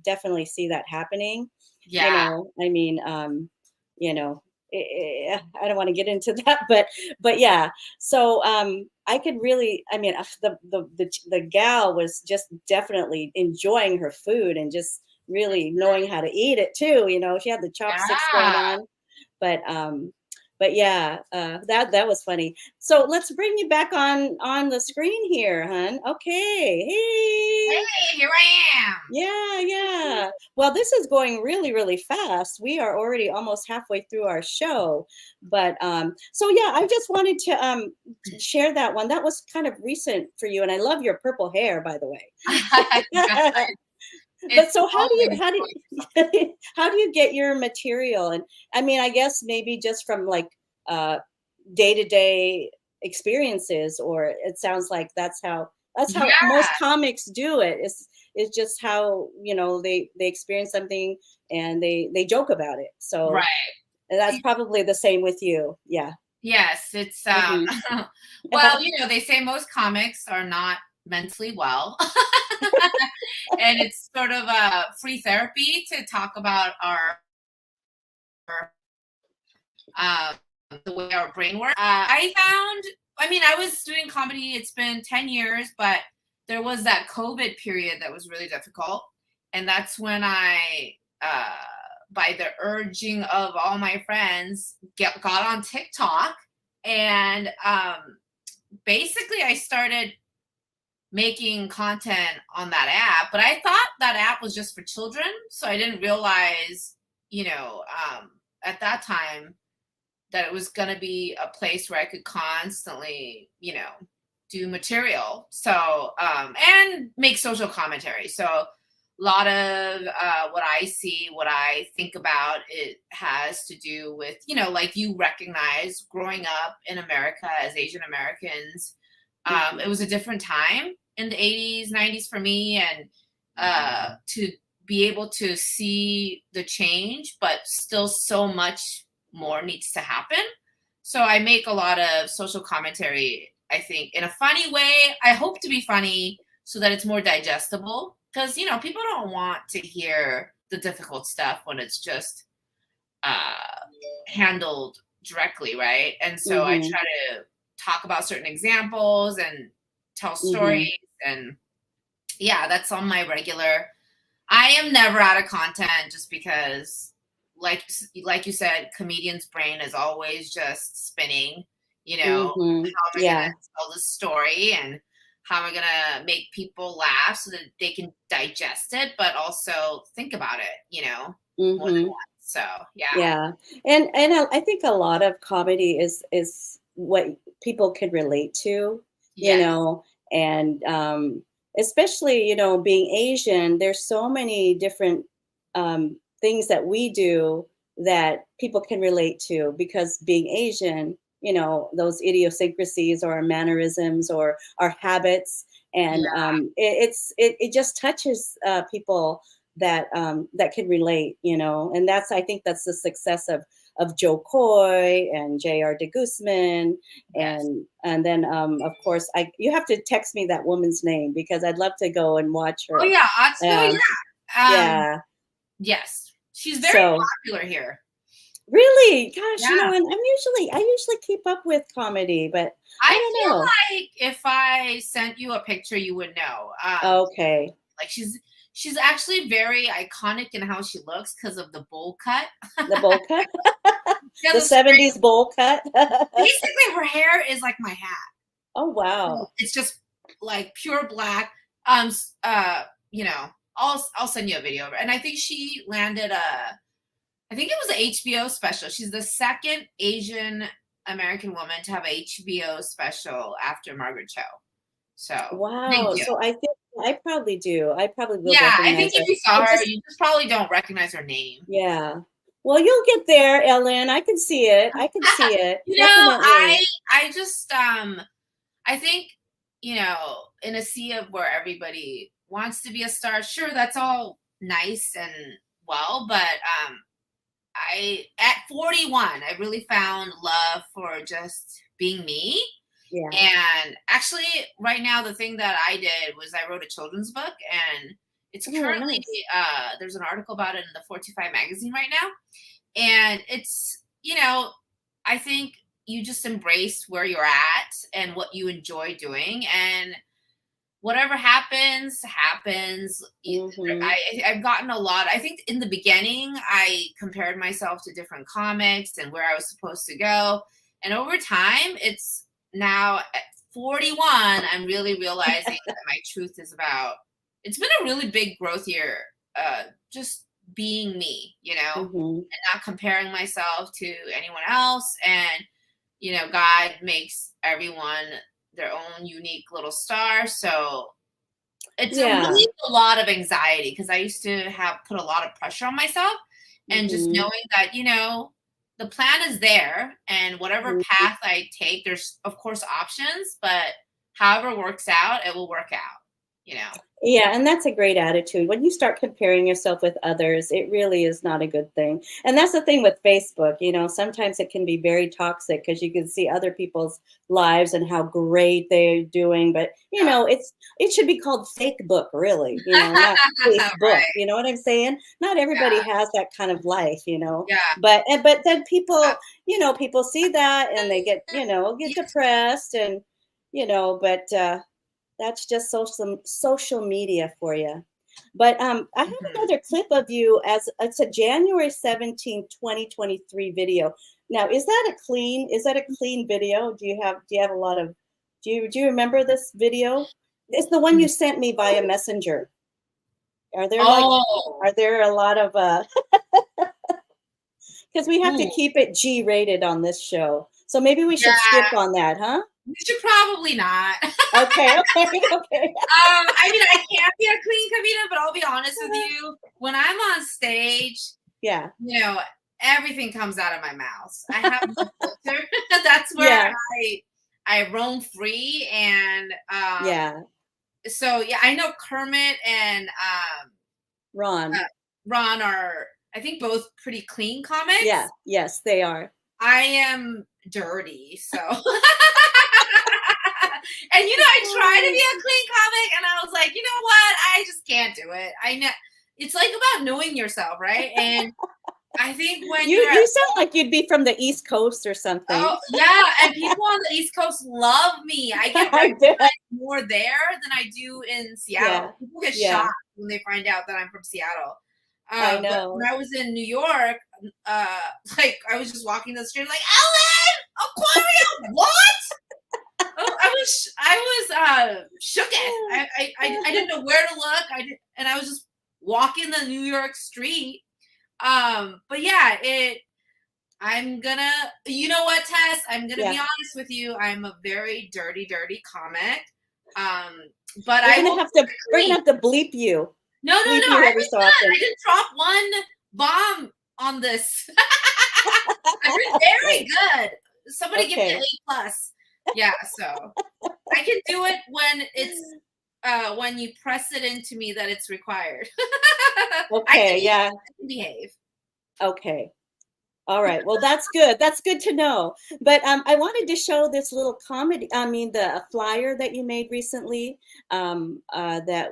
definitely see that happening. Yeah. I mean, I don't want to get into that, but yeah. So I could really, I mean, the gal was just definitely enjoying her food and just really knowing how to eat it too. She had the chopsticks going on, but yeah, that was funny. So let's bring you back on the screen here, hon. Okay. Hey, here I am. Yeah. Well, this is going really, really fast. We are already almost halfway through our show, but so yeah, I just wanted to share that one. That was kind of recent for you, and I love your purple hair, by the way. But so how do you get your material? And I mean, I guess maybe just from like day-to-day experiences, or it sounds like that's how most comics do it. It's just how they experience something and they joke about it. So right. And that's probably the same with you. Yeah. Yes, it's well, they say most comics are not mentally well. And it's sort of a free therapy to talk about the way our brain works. I was doing comedy, it's been 10 years, but there was that COVID period that was really difficult. And that's when I by the urging of all my friends, got on TikTok, and basically I started making content on that app. But I thought that app was just for children, so I didn't realize, at that time, that it was going to be a place where I could constantly, do material. So, and make social commentary. So a lot of what I see, what I think about, it has to do with, like you recognize growing up in America as Asian Americans. It was a different time in the 80s, 90s for me. And to be able to see the change, but still so much more needs to happen. So I make a lot of social commentary, I think, in a funny way. I hope to be funny so that it's more digestible, because, people don't want to hear the difficult stuff when it's just handled directly, right? And so I try to talk about certain examples and tell stories. And yeah, that's on my regular. I am never out of content, just because, like you said, comedian's brain is always just spinning, how am I going to tell the story, and how am I going to make people laugh so that they can digest it, but also think about it, more than once. So, yeah. Yeah. And I think a lot of comedy is what people can relate to, and especially, being Asian, there's so many different things that we do that people can relate to, because being Asian, those idiosyncrasies or our mannerisms or our habits, and it just touches people that can relate, and I think that's the success of Joe Coy and J.R. de Guzman, and then of course you have to text me that woman's name, because I'd love to go and watch her. Oh yeah, yeah. Yes, she's very popular here. Really? Gosh, and I usually keep up with comedy, but I don't know. Like if I sent you a picture, you would know. Okay. Like she's actually very iconic in how she looks because of the bowl cut. The bowl cut? The 70s bowl cut? Basically, her hair is like my hat. Oh, wow. It's just like pure black. I'll send you a video of it. And I think she landed I think it was an HBO special. She's the second Asian American woman to have a HBO special after Margaret Cho. So wow. So I think I probably do. I probably will. Yeah, I think if you saw her, you just probably don't recognize her name. Yeah. Well, you'll get there, Ellen. I can see it. I just I think, in a sea of where everybody wants to be a star, sure, that's all nice and well, but at 41, I really found love for just being me. Yeah. And actually, right now, the thing that I did was I wrote a children's book, and it's currently there's an article about it in the 45 magazine right now. And it's, I think you just embrace where you're at and what you enjoy doing, and whatever happens. I've gotten a lot. I think in the beginning, I compared myself to different comics and where I was supposed to go. And over time, it's now at 41, I'm really realizing that my truth is it's been a really big growth year, just being me, and not comparing myself to anyone else. And, God makes everyone their own unique little star. So it's relieved a lot of anxiety, because I used to put a lot of pressure on myself, and just knowing that, the plan is there, and whatever path I take, there's of course options, but however works out, it will work out, Yeah, and that's a great attitude. When you start comparing yourself with others, it really is not a good thing. And that's the thing with Facebook, sometimes it can be very toxic, because you can see other people's lives and how great they're doing. But, it should be called fake book, really, not Facebook. Right. You know what I'm saying? Not everybody has that kind of life, Yeah. But then people, people see that, and they get depressed, and, but that's just social media for you. But I have another clip of you as it's a January 17th, 2023 video. Now, is that a clean video? Do you have a lot of, do you remember this video? It's the one you sent me via Messenger. Are there a lot of because we have to keep it G-rated on this show. So maybe we should skip on that, huh? We should probably not. Okay. I mean, I can't be a clean comedian, but I'll be honest with you. When I'm on stage, everything comes out of my mouth. I have no filter. That's where I roam free, and So I know Kermit and Ron are, I think, both pretty clean comics. Yeah, yes, they are. I am dirty, so. And I try to be a clean comic, and I was like, you know what? I just can't do it. I know it's like about knowing yourself, right? And I think when you sound like you'd be from the East Coast or something. Oh yeah, and people on the East Coast love me. I get recognized more there than I do in Seattle. Yeah. People get shocked when they find out that I'm from Seattle. I know. But when I was in New York, I was just walking down the street like, Ellen Acuario, what? I was shook. I didn't know where to look. And I was just walking the New York street. But yeah, I'm gonna, you know what, Tess? I'm gonna be honest with you. I'm a very dirty comic. But we're gonna have to bleep you. No. I didn't drop one bomb on this. I've been very good. Somebody give me an A+. Yeah, so I can do it when it's when you press it into me that it's required. Okay, I can behave. Okay. All right. Well, that's good. That's good to know. But I wanted to show this little comedy. I mean, the flyer that you made recently, that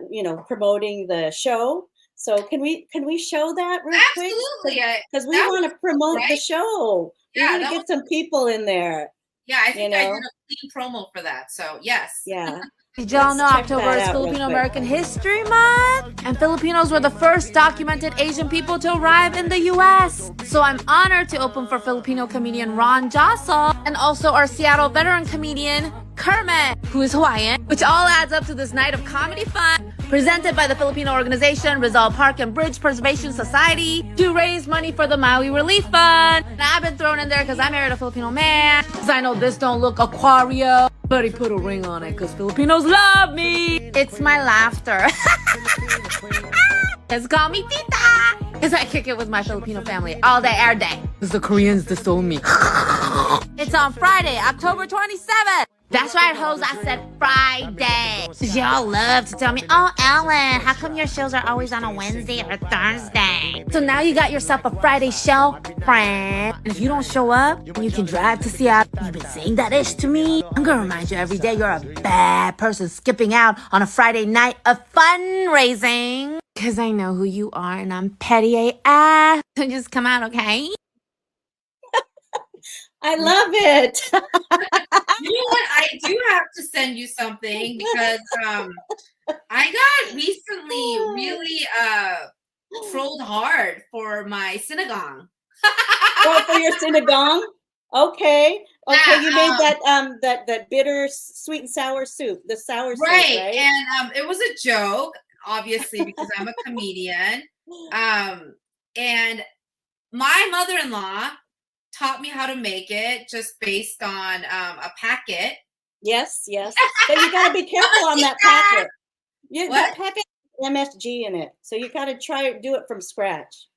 promoting the show. So can we show that real quick? Absolutely. Because we want to promote the show. Yeah, we want to get some people in there. Yeah, I think I did a clean promo for that. So yes. Yeah. Did y'all know October is Filipino American History Month? And Filipinos were the first documented Asian people to arrive in the U.S. So I'm honored to open for Filipino comedian Ron Jossel and also our Seattle veteran comedian Kermit, who is Hawaiian, which all adds up to this night of comedy fun presented by the Filipino organization Rizal Park and Bridge Preservation Society to raise money for the Maui Relief Fund. And I've been thrown in there because I married a Filipino man, because I know this don't look Aquario, but he put a ring on it because Filipinos love me. It's my laughter. Just call me Tita, because I kick it with my Filipino family all day, every day. Because the Koreans disown me. It's on Friday, October 27th. That's right, hoes. I said Friday. Y'all love to tell me, oh, Ellen, how come your shows are always on a Wednesday or Thursday? So now you got yourself a Friday show, friend. And if you don't show up, you can drive to Seattle. You've been saying that ish to me. I'm going to remind you every day you're a bad person skipping out on a Friday night of fundraising. Because I know who you are and I'm petty AF. So just come out, okay? I love it. You know what? I do have to send you something because I got recently really trolled hard for my synagogue. Oh, for your synagogue? Okay. You made that bitter sweet and sour soup, the sour soup, right? And it was a joke, obviously, because I'm a comedian. And my mother-in-law taught me how to make it just based on a packet. Yes. But you got to be careful on that packet. That packet has MSG in it. So you got to do it from scratch.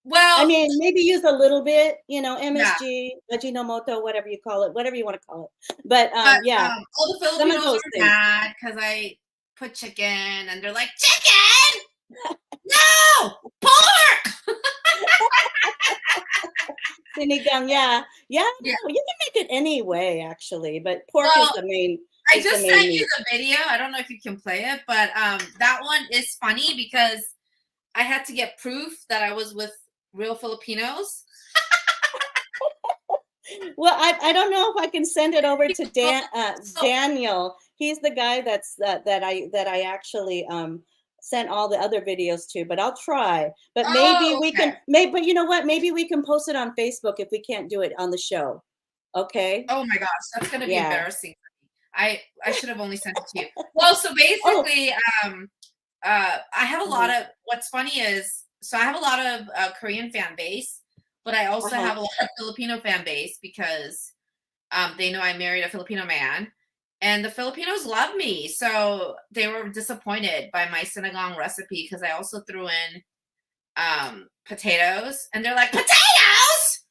Well, I mean, maybe use a little bit, MSG, Ajinomoto, whatever you call it, whatever you want to call it. But all the Filipinos are mad because I put chicken and they're like, chicken? No! Pork! Sinigang, yeah. You can make it any way, actually, but pork is the main. I just sent you the video. I don't know if you can play it, but that one is funny because I had to get proof that I was with real Filipinos. Well, I don't know if I can send it over to Daniel. He's the guy that I actually sent all the other videos to, but I'll try. But maybe we can, but you know what? Maybe we can post it on Facebook if we can't do it on the show. Okay. Oh my gosh, that's gonna be embarrassing for me. I should have only sent it to you. Well, so basically, I have a lot of. What's funny is, so I have a lot of Korean fan base, but I also have a lot of Filipino fan base because they know I married a Filipino man. And the Filipinos love me. So they were disappointed by my sinigang recipe because I also threw in potatoes. And they're like, potatoes?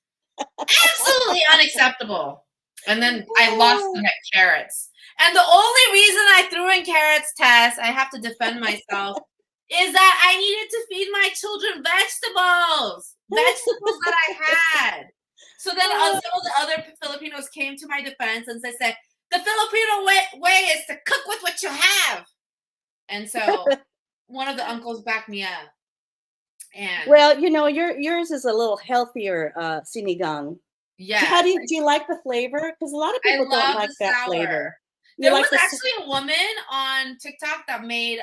Absolutely unacceptable. And then I lost them at carrots. And the only reason I threw in carrots, Tess, I have to defend myself, is that I needed to feed my children vegetables that I had. So then some of the other Filipinos came to my defense and they said, the Filipino way is to cook with what you have. And so one of the uncles backed me up. And well, you know, yours is a little healthier sinigang. Yeah. How do you like the flavor? Because a lot of people don't like that flavor. There was actually a woman on TikTok that made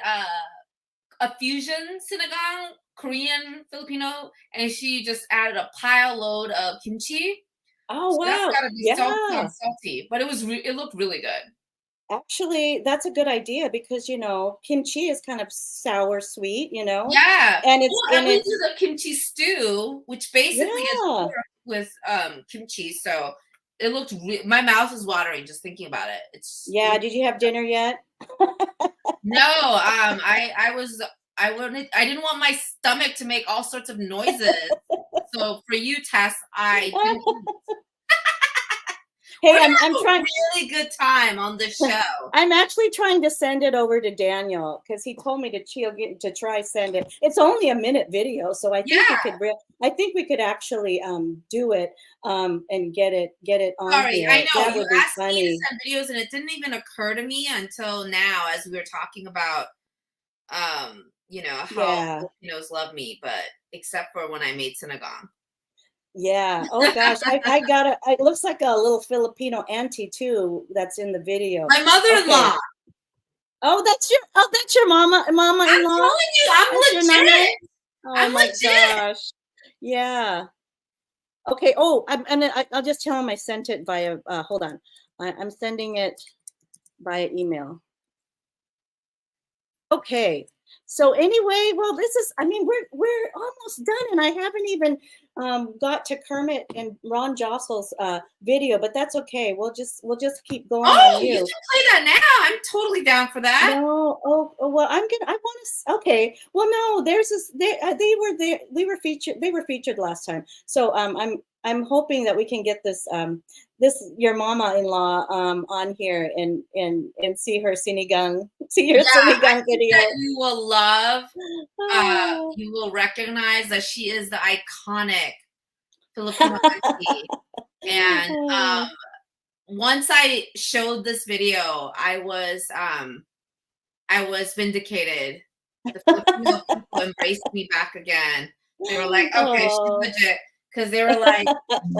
a fusion sinigang, Korean, Filipino, and she just added a pile load of kimchi. Oh, so wow. That's gotta be so salty, but it looked really good. Actually, that's a good idea because, you know, kimchi is kind of sour sweet, you know? Yeah. And it's we do the kimchi stew, which basically is with kimchi. So it looked my mouth is watering just thinking about it. Did you have dinner yet? No, I didn't want my stomach to make all sorts of noises. So for you, Tess, I didn't. Hey, I'm trying really good time on this show. I'm actually trying to send it over to Daniel because he told me to try send it. It's only a minute video, so I think we could actually do it and get it on. Sorry, here. I know you asked me to send videos, and it didn't even occur to me until now as we were talking about you know how Filipinos love me, but except for when I made sinigang. Yeah. Oh gosh, I got it. It looks like a little Filipino auntie too. That's in the video. My mother-in-law. Okay. Oh, that's your mama-in-law. I'm telling you, I'm legit. Oh my gosh. Yeah. Okay. Oh, I'll just tell him I sent it via. Hold on. I'm sending it via email. Okay. So anyway, well, we're almost done, and I haven't even got to Kermit and Ron Jossel's video, but that's okay. We'll just keep going. Oh, you can play that now. I'm totally down for that. No, well, I want to. Okay, well, no, there's this. They were there. They were featured last time. So I'm hoping that we can get this your mama-in-law on here and see her sinigang, sinigang video. You will love. You will recognize that she is the iconic Filipino auntie. And once I showed this video, I was vindicated. The Filipino people embraced me back again. They were like, okay, she's legit. Because they were like,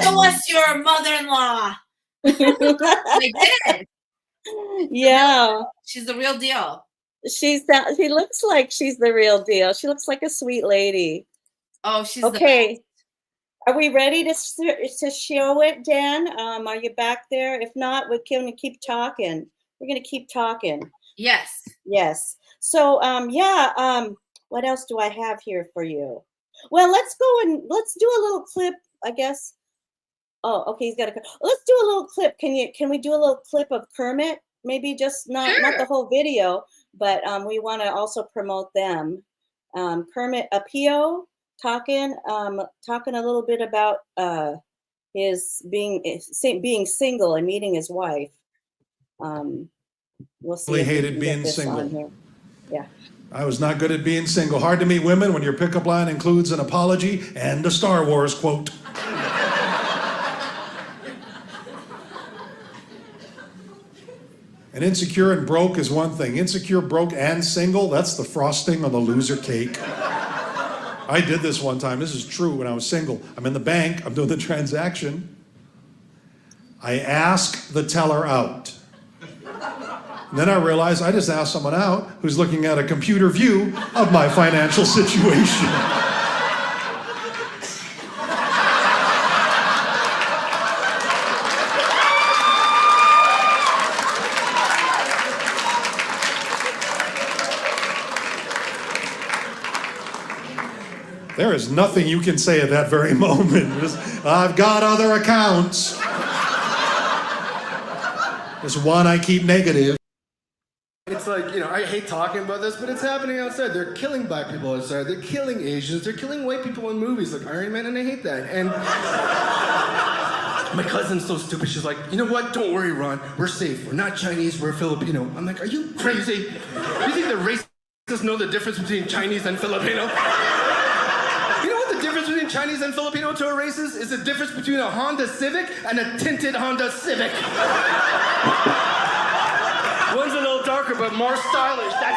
show us your mother-in-law. They did. Yeah. She's the real deal. She looks like she's the real deal. She looks like a sweet lady. Oh, she's okay. Are we ready to show it, Dan? Are you back there? If not, we're going to keep talking. We're going to keep talking. Yes. Yes. So, what else do I have here for you? Well, let's do a little clip, I guess. Oh, okay, he's got a. Let's do a little clip. Can we do a little clip of Kermit? Maybe just not the whole video, but we want to also promote them. Kermit Apio talking a little bit about his being single and meeting his wife. We'll see. Really hated being single. Here. Yeah. I was not good at being single. Hard to meet women when your pickup line includes an apology and a Star Wars quote. And insecure and broke is one thing. Insecure, broke, and single, that's the frosting on the loser cake. I did this one time. This is true when I was single. I'm in the bank. I'm doing the transaction. I ask the teller out. And then I realized I just asked someone out who's looking at a computer view of my financial situation. There is nothing you can say at that very moment. I've got other accounts. There's one I keep negative. It's like, I hate talking about this, but it's happening outside. They're killing black people outside. They're killing Asians. They're killing white people in movies like Iron Man, and I hate that. And my cousin's so stupid. She's like, you know what? Don't worry, Ron. We're safe. We're not Chinese. We're Filipino. I'm like, are you crazy? You think the racists know the difference between Chinese and Filipino? You know what the difference between Chinese and Filipino to a racist is? The difference between a Honda Civic and a tinted Honda Civic. One's a little darker, but more stylish. That's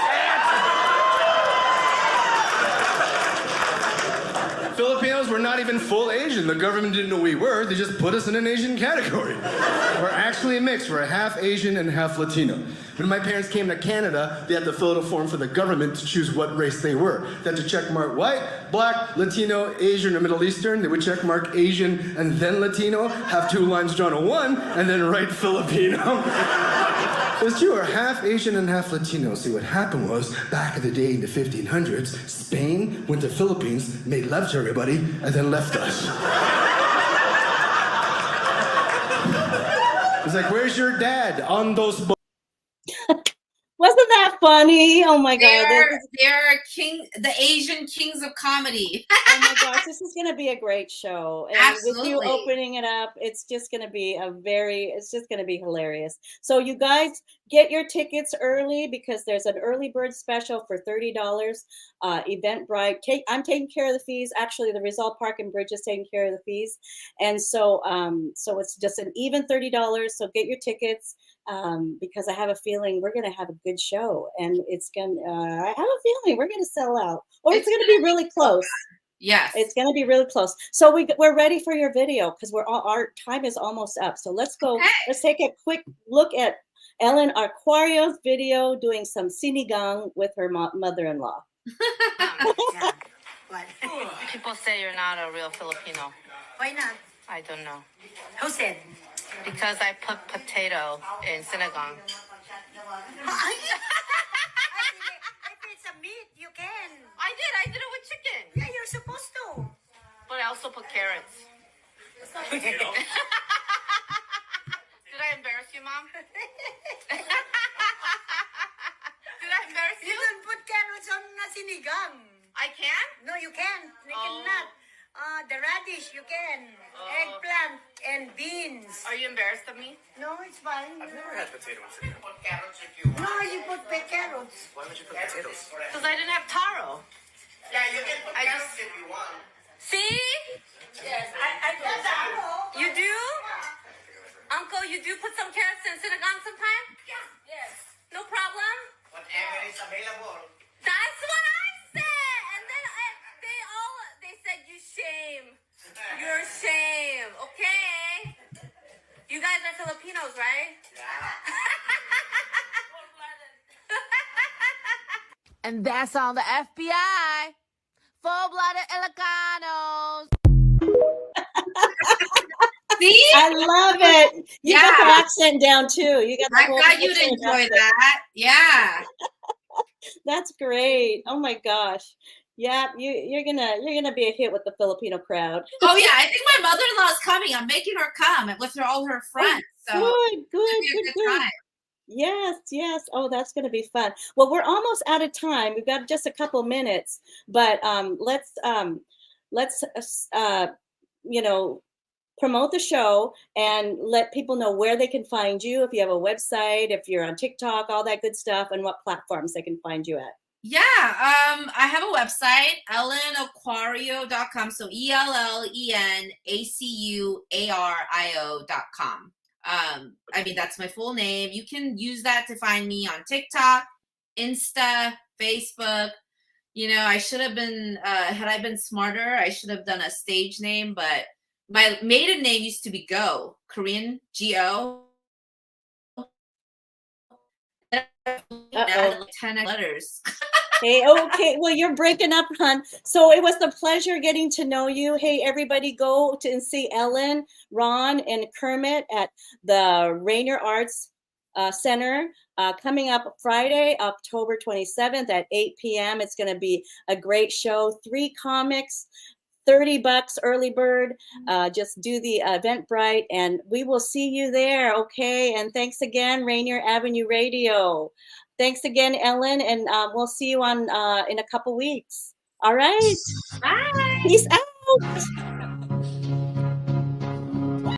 it. Filipinos were not even full Asian. The government didn't know we were. They just put us in an Asian category. We're actually a mix. We're half Asian and half Latino. When my parents came to Canada, they had to fill out a form for the government to choose what race they were. They had to check mark white, black, Latino, Asian, or Middle Eastern. They would check mark Asian and then Latino, have two lines drawn on one, and then write Filipino. It was true, we're half Asian and half Latino. See, what happened was, back in the day in the 1500s, Spain went to Philippines, made love to everybody, and then left us. It's like, where's your dad? On those Wasn't that funny? Oh my God. They're the Asian kings of comedy. Oh my gosh, this is going to be a great show. And Absolutely. with you opening it up, it's just going to be it's just going to be hilarious. So you guys get your tickets early because there's an early bird special for $30. Eventbrite, I'm taking care of the fees. Actually, the Rizal Park and Bridge is taking care of the fees. And so it's just an even $30. So get your tickets. Because I have a feeling we're going to have a good show, and I have a feeling we're going to sell out, or it's going to be really close. Yes, it's going to be really close. So we're ready for your video because our time is almost up. So let's go. Okay. Let's take a quick look at Ellen Acuario's video doing some sinigang with her mother-in-law. Yeah. What? People say you're not a real Filipino. Why not? I don't know. Who said? Because I put potato in sinigang. If it's a meat, you can. I did it with chicken. Yeah, you're supposed to. But I also put carrots. Did I embarrass you, Mom? Did I embarrass you? You don't put carrots on sinigang. I can? No, you can't. You cannot. The radish, you can. Eggplant and beans. Are you embarrassed of me? No, it's fine. I've never had potato and sinigang. Put carrots if you want. No, you put carrots. Why would you put potatoes? Because I didn't have taro. Yeah, you can put carrots if you want. See? Yes, I got that. You do? Uncle, you do put some carrots in sinigang sometime? Yeah. Yes. No problem? Whatever is available. That's what I said! And then they said you shame. You're shame, okay? You guys are Filipinos, right? Yeah. And that's on the FBI. Full-blooded Ilocanos. See? I love it. You got the accent down too. You got. I thought you'd enjoy that. Yeah. That's great. Oh my gosh. Yeah, you're gonna be a hit with the Filipino crowd. Oh yeah, I think my mother-in-law is coming. I'm making her come with all her friends. So Good. Yes. Oh, that's gonna be fun. Well, we're almost out of time. We've got just a couple minutes, but let's promote the show and let people know where they can find you. If you have a website, if you're on TikTok, all that good stuff, and what platforms they can find you at. Yeah, I have a website, ellenacuario.com. So ELLENACUARIO.com. I mean, that's my full name. You can use that to find me on TikTok, Insta, Facebook. I should have been, had I been smarter, I should have done a stage name, but my maiden name used to be Go, Korean, G-O. Then 10 letters. Hey, okay. Well, you're breaking up, hon. So it was a pleasure getting to know you. Hey, everybody, go to and see Ellen, Ron, and Kermit at the Rainier Arts Center coming up Friday, October 27th at 8 p.m. It's going to be a great show. 3 comics, $30 early bird. Just do the Eventbrite, and we will see you there. Okay. And thanks again, Rainier Avenue Radio. Thanks again, Ellen, and we'll see you on in a couple weeks. All right. Bye. Peace out.